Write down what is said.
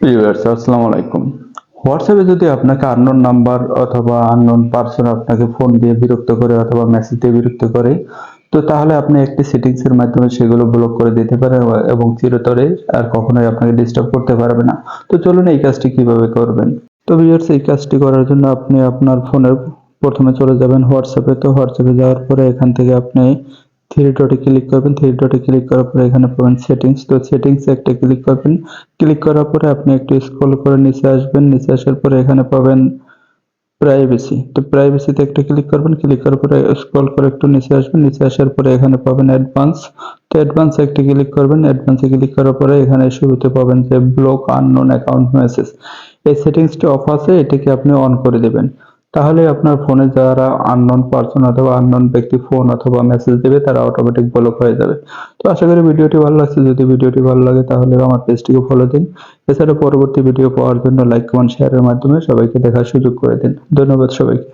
Viewers আসসালামু আলাইকুম। হোয়াটসঅ্যাপে যদি আপনাকে আননোন নাম্বার অথবা আননোন পারসন আপনাকে ফোন দিয়ে বিরক্ত করে অথবা মেসেজ দিয়ে বিরক্ত করে, তো তাহলে আপনি একটি সেটিংস এর মাধ্যমে সেগুলো ব্লক করে দিতে পারেন এবং চিরতরে আর কখনোই আপনাকে ডিস্টার্ব করতে পারবে না। তো চলুন এই কাজটি কিভাবে করবেন। তো ভিউয়ার্স এই কাজটি করার জন্য আপনি আপনার ফোনের প্রথমে চলে যাবেন হোয়াটসঅ্যাপে। তো হোয়াটসঅ্যাপে যাওয়ার পরে এখান থেকে আপনি থ্রি ডটে ক্লিক করবেন। থ্রি ডটে ক্লিক করার পরে এখানে পাবেন সেটিংস। তো সেটিংসে একটা ক্লিক করবেন। ক্লিক করার পরে আপনি একটু স্ক্রল করে নিচে আসবেন। নিচে আসার পরে এখানে পাবেন প্রাইভেসি। তো প্রাইভেসিতে একটা ক্লিক করবেন। ক্লিক করার পরে স্ক্রল করে একটু নিচে আসবেন। নিচে আসার পরে এখানে পাবেন অ্যাডভান্স। তো অ্যাডভান্সে একটা ক্লিক করবেন। অ্যাডভান্সে ক্লিক করার পরে এখানে শুরুতে পাবেন যে ব্লক আননোন অ্যাকাউন্ট মেসেজ। এই সেটিংসটি অফ আছে, এটাকে আপনি অন করে দিবেন। তাহলে আপনার ফোনে যারা আননোন পারসন অথবা আননোন ব্যক্তি ফোন অথবা মেসেজ দেবে তারা অটোমেটিক ব্লক হয়ে যাবে। তো আশা করি ভিডিওটি ভালো লাগছে। যদি ভিডিওটি ভালো লাগে তাহলে আমার পেজটিকে ফলো দিন। এছাড়া পরবর্তী ভিডিও পাওয়ার জন্য লাইক, কমেন্ট, শেয়ারের মাধ্যমে সবাইকে দেখার সুযোগ করে দিন। ধন্যবাদ সবাইকে।